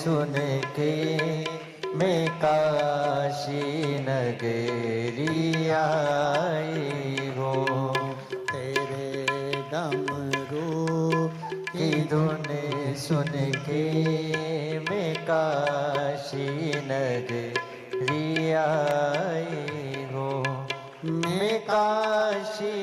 सुन के मैं काशी नगरी आई हूँ। तेरे डमरू की धुन सुन के मैं काशी नगरी आई हूँ। मैं काशी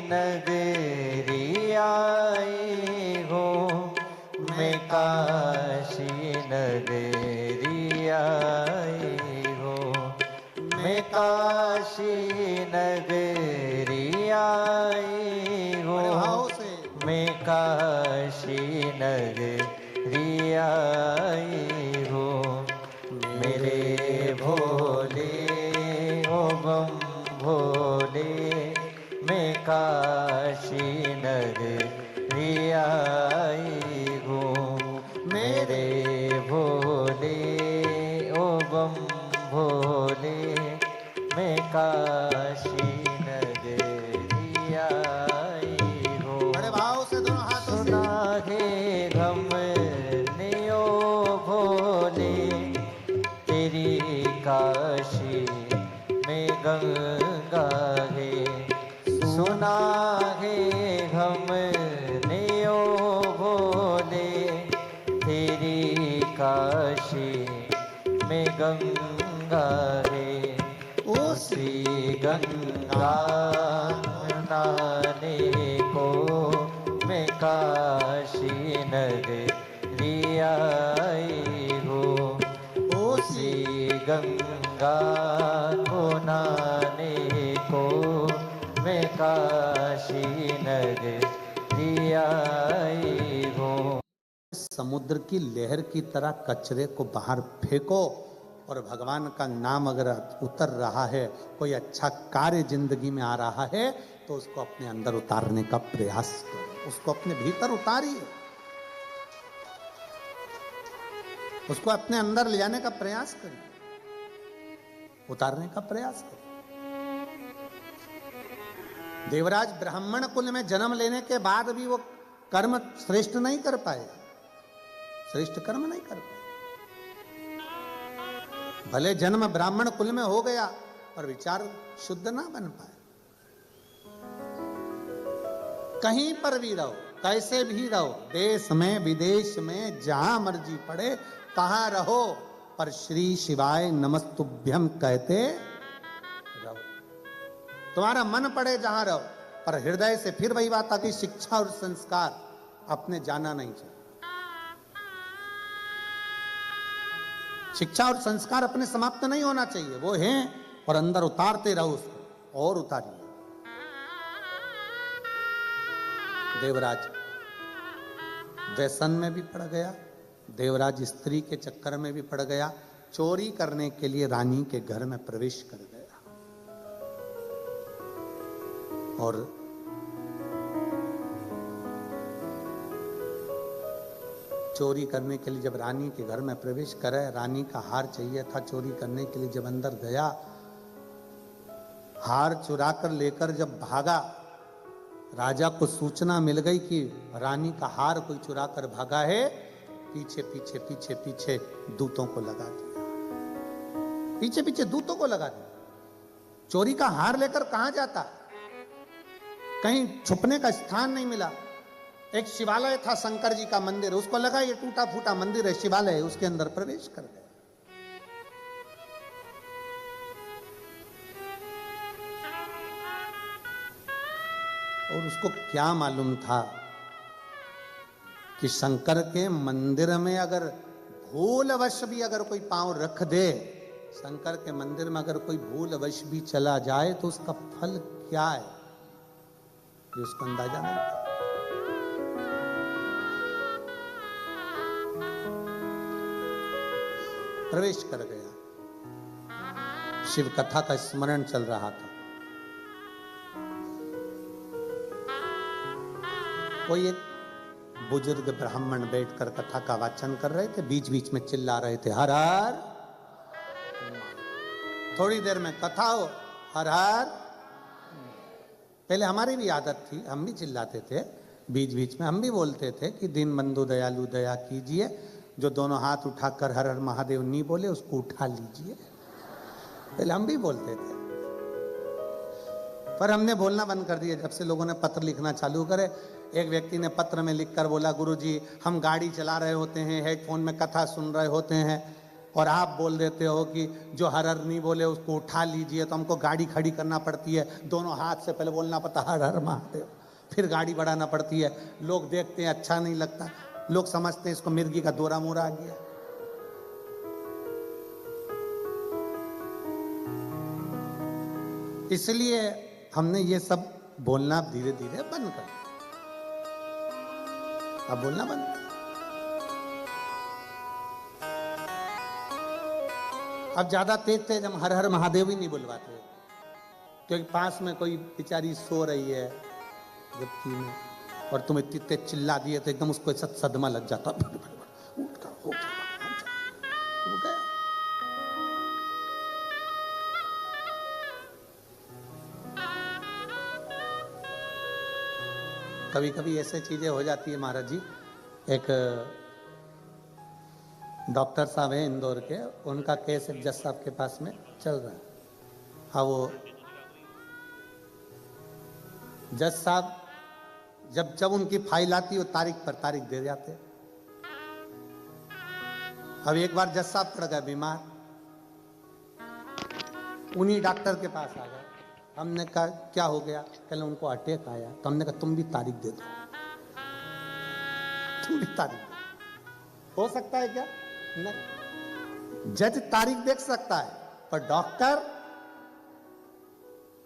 नगरी आई हूँ। मैं काशी नगरी आई हूँ। मैं काशी नगरी आई हूँ। मैं काशी नगरी आई हूँ। मेरे भोले ओ बम भोले, मैं काशी नगरी आई हूँ। मेरे भोले ओ बम भोले, मैं काशी नगरी आई हूँ। बड़े भाव से दोनों हाथों से सुना है हमने ओ भोले, तेरी काशी में गंगा है। सुना है हमने ओ भोले, तेरी काशी में गंगा है। उसी गंगा नहाने को मैं काशी नगरी आई हूँ। उसी गंगा को नहाने को मैं काशी नगरी आई हूँ। समुद्र की लहर की तरह कचरे को बाहर फेंको, और भगवान का नाम अगर उतर रहा है, कोई अच्छा कार्य जिंदगी में आ रहा है, तो उसको अपने अंदर उतारने का प्रयास करो। उसको अपने भीतर उतारिए, उसको अपने अंदर ले जाने का प्रयास करिए, उतारने का प्रयास करिए। देवराज ब्राह्मण कुल में जन्म लेने के बाद भी वो कर्म श्रेष्ठ नहीं कर पाए, श्रेष्ठ कर्म नहीं कर पाए। भले जन्म ब्राह्मण कुल में हो गया, पर विचार शुद्ध ना बन पाए। कहीं पर भी रहो, कैसे भी रहो, देश में विदेश में जहां मर्जी पड़े, कहां रहो, पर श्री शिवाय नमस्तुभ्यम कहते रहो। तुम्हारा मन पड़े जहां रहो, पर हृदय से फिर वही बात आती, शिक्षा और संस्कार अपने जाना नहीं चाहिए। शिक्षा और संस्कार अपने समाप्त नहीं होना चाहिए, वो हैं, और अंदर उतारते रहो उसको, और उतारिए। देवराज व्यसन में भी पड़ गया, देवराज स्त्री के चक्कर में भी पड़ गया, चोरी करने के लिए रानी के घर में प्रवेश कर गया। और चोरी करने के लिए जब रानी के घर में प्रवेश करे, रानी का हार चाहिए था चोरी करने के लिए, जब अंदर गया, हार चुरा कर लेकर जब भागा, राजा को सूचना मिल गई कि रानी का हार कोई चुरा कर भागा है। पीछे पीछे पीछे पीछे दूतों को लगा दिया, पीछे पीछे दूतों को लगा दिया। चोरी का हार लेकर कहां जाता, कहीं छुपने का स्थान नहीं मिला। एक शिवालय था, शंकर जी का मंदिर, उसको लगा ये टूटा फूटा मंदिर है, शिवालय है, उसके अंदर प्रवेश कर गए। और उसको क्या मालूम था कि शंकर के मंदिर में अगर भूलवश भी अगर कोई पांव रख दे, शंकर के मंदिर में अगर कोई भूलवश भी चला जाए, तो उसका फल क्या है, ये उसको अंदाजा नहीं था। प्रवेश कर गया, शिव कथा का स्मरण चल रहा था। कोई एक बुजुर्ग ब्राह्मण बैठकर कथा का वाचन कर रहे थे, बीच बीच में चिल्ला रहे थे, हर हर। थोड़ी देर में कथा हो, हर हर। पहले हमारी भी आदत थी, हम भी चिल्लाते थे, बीच बीच में हम भी बोलते थे कि दीन बंधु दयालु दया कीजिए, जो दोनों हाथ उठाकर हर हर महादेव नहीं बोले उसको उठा लीजिए। पहले हम भी बोलते थे, पर हमने बोलना बंद कर दिया जब से लोगों ने पत्र लिखना चालू करे। एक व्यक्ति ने पत्र में लिखकर बोला, गुरुजी हम गाड़ी चला रहे होते हैं, हेडफोन में कथा सुन रहे होते हैं और आप बोल देते हो कि जो हर हर नहीं बोले उसको उठा लीजिए, तो हमको गाड़ी खड़ी करना पड़ती है, दोनों हाथ से पहले बोलना पड़ता हर हर महादेव, फिर गाड़ी बढ़ाना पड़ती है। लोग देखते हैं अच्छा नहीं लगता, लोग समझते हैं इसको मिर्गी का दौरा मोरा आ गया। इसलिए हमने ये सब बोलना धीरे धीरे बंद कर दिया। अब बोलना बंद कर। अब ज्यादा तेज हम हर हर महादेव ही नहीं बुलवाते, क्योंकि पास में कोई बेचारी सो रही है जबकि में, और तुम इतनी तेज चिल्ला दिए तो एकदम उसको सदमा लग जाता, उठ कर हो गया। कभी कभी ऐसे चीजें हो जाती है महाराज जी। एक डॉक्टर साहब हैं इंदौर के, उनका केस एक जज साहब के पास में चल रहा है। हाँ, वो जज साहब जब उनकी फाइल आती है वो तारीख पर तारीख दे जाते। अब एक बार जज साहब पड़ गए बीमार, उन्हीं डॉक्टर के पास आ गए। हमने कहा क्या हो गया? कल उनको अटैक आया। तो हमने कहा तुम भी तारीख दे दो, तुम भी तारीख दो। हो सकता है क्या? नहीं, जज तारीख देख सकता है पर डॉक्टर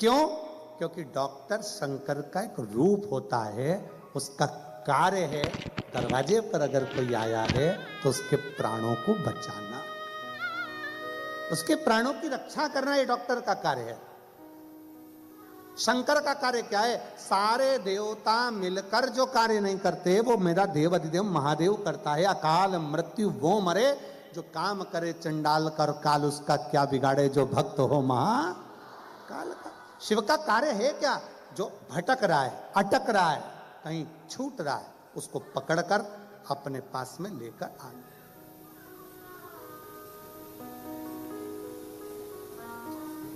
क्यों? क्योंकि डॉक्टर शंकर का एक रूप होता है, उसका कार्य है दरवाजे पर अगर कोई आया है तो उसके प्राणों को बचाना, उसके प्राणों की रक्षा करना, ये डॉक्टर का कार्य है। शंकर का कार्य क्या है? सारे देवता मिलकर जो कार्य नहीं करते वो मेरा देव अधिदेव महादेव करता है। अकाल मृत्यु वो मरे जो काम करे चंडाल कर, काल उसका क्या बिगाड़े जो भक्त हो महाकाल का। शिव का कार्य है क्या? जो भटक रहा है, अटक रहा है, कहीं छूट रहा है, उसको पकड़कर अपने पास में लेकर आना।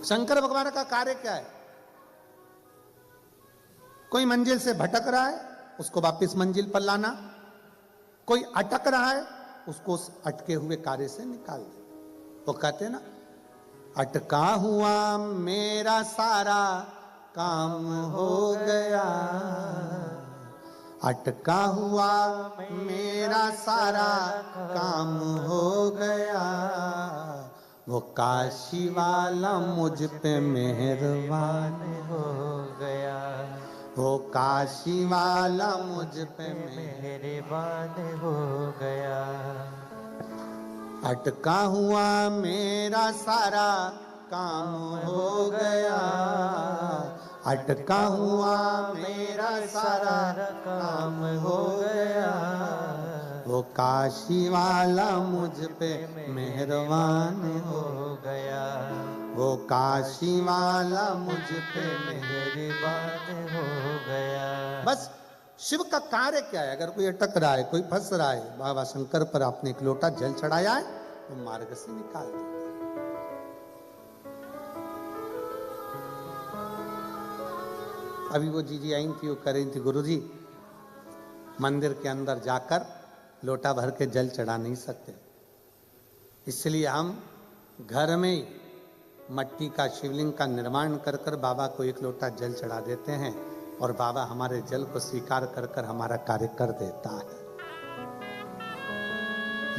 शंकर भगवान का कार्य क्या है? कोई मंजिल से भटक रहा है उसको वापस मंजिल पर लाना, कोई अटक रहा है उसको उस अटके हुए कार्य से निकाल दे। वो कहते हैं ना, अटका हुआ मेरा सारा काम हो गया, अटका हुआ मेरा सारा काम हो गया, वो काशी वाला मुझ पे मेहरबान हो गया, वो काशी वाला मुझ पे मेहरबान हो गया। अटका हुआ मेरा सारा काम हो गया, अटका हुआ मेरा सारा काम हो गया, वो काशी वाला मुझ पे मेहरबान हो गया, वो काशी वाला मुझ पे मेहरबान हो गया। बस शिव का कार्य क्या है? अगर कोई अटक रहा है, कोई फंस रहा है, बाबा शंकर पर आपने एक लोटा जल चढ़ाया है तो मार्ग से निकाल देते। अभी वो जीजी आई थी, वो कह रही थी गुरुजी मंदिर के अंदर जाकर लोटा भर के जल चढ़ा नहीं सकते, इसलिए हम घर में ही मट्टी का शिवलिंग का निर्माण कर कर बाबा को एक लोटा जल चढ़ा देते हैं और बाबा हमारे जल को स्वीकार कर कर हमारा कार्य कर देता है।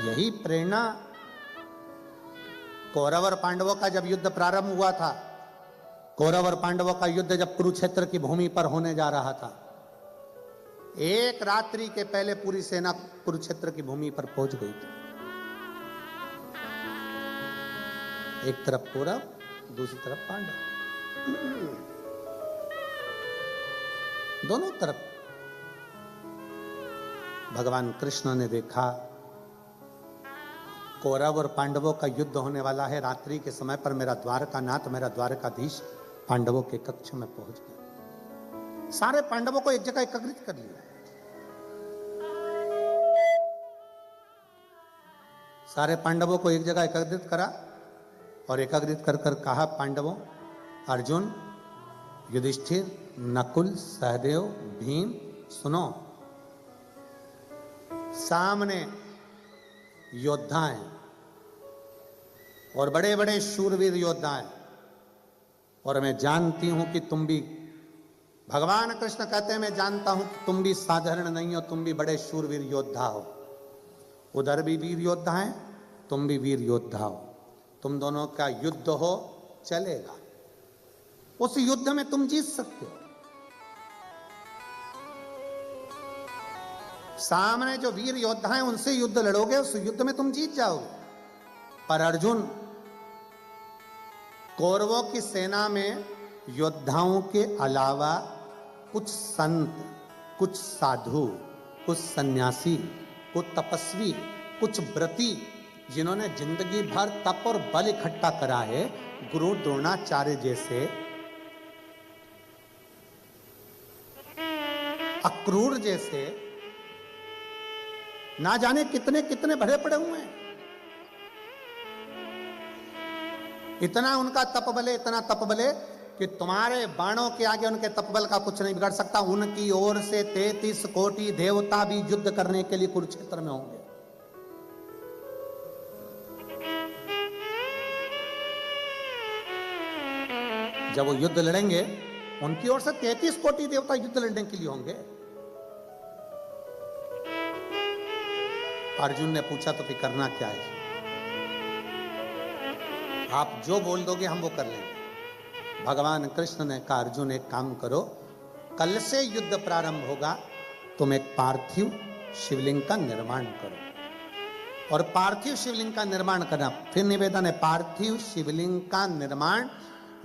यही प्रेरणा कौरव और पांडवों का जब युद्ध प्रारंभ हुआ था, कौरव और पांडवों का युद्ध जब कुरुक्षेत्र की भूमि पर होने जा रहा था, एक रात्रि के पहले पूरी सेना कुरुक्षेत्र की भूमि पर पहुंच गई थी। एक तरफ कौरव, दूसरी तरफ पांडव, दोनों तरफ। भगवान कृष्ण ने देखा कौरव और पांडवों का युद्ध होने वाला है, रात्रि के समय पर मेरा द्वारकानाथ, मेरा द्वारकाधीश पांडवों के कक्ष में पहुंच गया। सारे पांडवों को एक जगह एकत्रित कर लिया। सारे पांडवों को एक जगह एकत्रित करा और एकत्रित कर कर कहा, पांडवों, अर्जुन, युधिष्ठिर, नकुल, सहदेव, भीम, सुनो, सामने योद्धा हैं और बड़े बड़े शूरवीर योद्धा हैं, और मैं जानती हूं कि तुम भी, भगवान कृष्ण कहते हैं, मैं जानता हूं कि तुम भी साधारण नहीं हो, तुम भी बड़े शूरवीर योद्धा हो। उधर भी वीर योद्धा हैं, तुम भी वीर योद्धा हो, तुम दोनों का युद्ध हो, चलेगा। उस युद्ध में तुम जीत सकते हो। सामने जो वीर योद्धा हैं उनसे युद्ध लड़ोगे, उस युद्ध में तुम जीत जाओगे। पर अर्जुन, कौरवों की सेना में योद्धाओं के अलावा कुछ संत, कुछ साधु, कुछ सन्यासी, कुछ तपस्वी, कुछ व्रती, जिन्होंने जिंदगी भर तप और बल इकट्ठा करा है, गुरु द्रोणाचार्य जैसे, अक्रूर जैसे, ना जाने कितने कितने भरे पड़े हुए हैं। इतना उनका तप बले, इतना तप बले कि तुम्हारे बाणों के आगे उनके तपबल का कुछ नहीं बिगड़ सकता। उनकी ओर से 33 कोटि देवता भी युद्ध करने के लिए कुरुक्षेत्र में होंगे। जब वो युद्ध लड़ेंगे, उनकी ओर से 33 कोटि देवता युद्ध लड़ने के लिए होंगे। अर्जुन ने पूछा, तो फिर करना क्या है? आप जो बोल दोगे हम वो कर लेंगे। भगवान कृष्ण ने कहा, अर्जुन एक काम करो, कल से युद्ध प्रारंभ होगा, तुम एक पार्थिव शिवलिंग का निर्माण करो। और पार्थिव शिवलिंग का निर्माण करना, फिर निवेदन है, पार्थिव शिवलिंग का निर्माण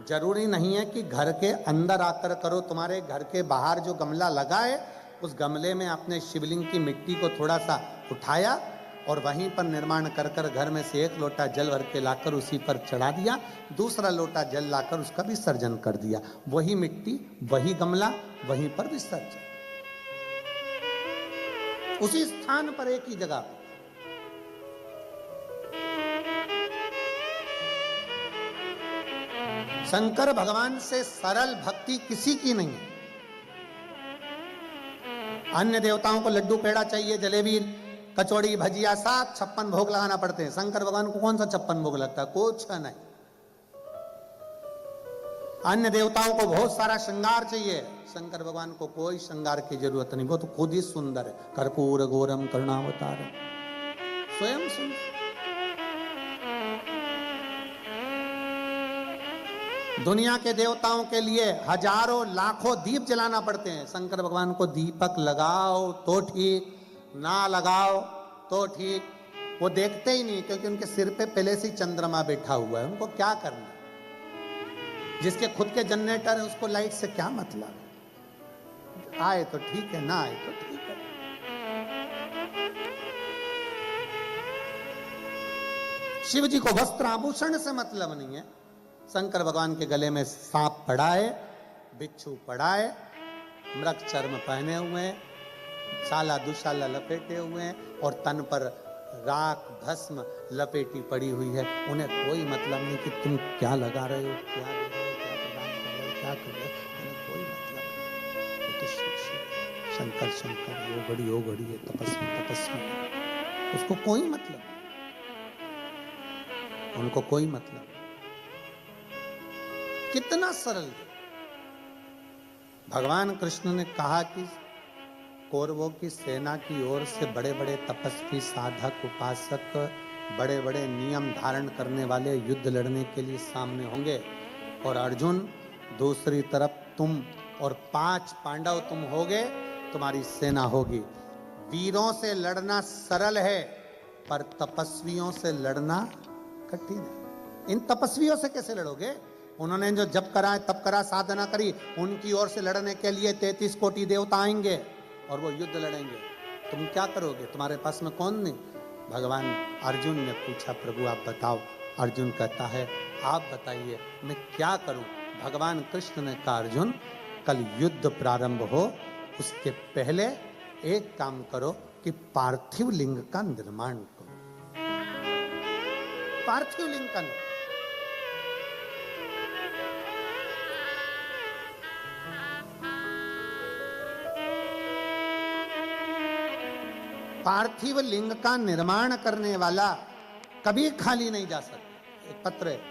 जरूरी नहीं है कि घर के अंदर आकर करो। तुम्हारे घर के बाहर जो गमला लगा है, उस गमले में आपने शिवलिंग की मिट्टी को थोड़ा सा उठाया और वहीं पर निर्माण कर कर घर में से एक लोटा जल भर के लाकर उसी पर चढ़ा दिया, दूसरा लोटा जल लाकर उसका विसर्जन कर दिया। वही मिट्टी, वही गमला, वहीं पर विसर्जन, उसी स्थान पर, एक ही जगह। शंकर भगवान से सरल भक्ति किसी की नहीं है। अन्य देवताओं को लड्डू पेड़ा चाहिए, जलेबी, कचौड़ी, भजिया, 756 भोग लगाना पड़ते हैं। शंकर भगवान को कौन सा 56 भोग लगता है? कुछ नहीं। अन्य देवताओं को बहुत सारा श्रृंगार चाहिए, शंकर भगवान को कोई श्रृंगार की जरूरत नहीं। वो तो खुद ही सुंदर है। कर्पूर गौरम करुणावतारम, स्वयं सुंदर। दुनिया के देवताओं के लिए हजारों लाखों दीप जलाना पड़ते हैं। शंकर भगवान को दीपक लगाओ तो ठीक, ना लगाओ तो ठीक, वो देखते ही नहीं, क्योंकि उनके सिर पे पहले से चंद्रमा बैठा हुआ है। उनको क्या करना? जिसके खुद के जनरेटर है उसको लाइट से क्या मतलब? आए तो ठीक है, ना आए तो ठीक है। शिव जी को वस्त्र आभूषण से मतलब नहीं है। शंकर भगवान के गले में सांप पड़ा है, बिच्छू पड़ा है, मृग चर्म पहने हुए हैं, साला दुशाला लपेटे हुए हैं, और तन पर राख भस्म लपेटी पड़ी हुई है। उन्हें कोई मतलब नहीं कि तुम क्या लगा रहे हो, क्या दे रहे हो, क्या प्रदान कर रहे हो, क्या कर रहे हो, उन्हें कोई मतलब नहीं। वो तो शिव, शंकर शंकर, वो घड़ी है, तपस्वी तपस्वी, उसको कोई मतलब, उनको कोई मतलब। कितना सरल। भगवान कृष्ण ने कहा कि कौरवों की सेना की ओर से बड़े बड़े तपस्वी, साधक, उपासक, बड़े बड़े नियम धारण करने वाले युद्ध लड़ने के लिए सामने होंगे, और अर्जुन दूसरी तरफ तुम और 5 पांडव तुम होगे, तुम्हारी सेना होगी। वीरों से लड़ना सरल है, पर तपस्वियों से लड़ना कठिन है। इन तपस्वियों से कैसे लड़ोगे? उन्होंने जो जप करा, तप करा, साधना करी, उनकी ओर से लड़ने के लिए 33 कोटि देवता आएंगे और वो युद्ध लड़ेंगे। तुम क्या करोगे? तुम्हारे पास में कौन नहीं? भगवान अर्जुन ने पूछा, प्रभु आप बताओ। अर्जुन कहता है, आप बताइए मैं क्या करूं? भगवान कृष्ण ने कहा, अर्जुन कल युद्ध प्रारंभ हो, उसके पहले एक काम करो कि पार्थिव लिंग का निर्माण करो। पार्थिव लिंग का नहीं। पार्थिव लिंग का निर्माण करने वाला कभी खाली नहीं जा सकता। एक पत्र है,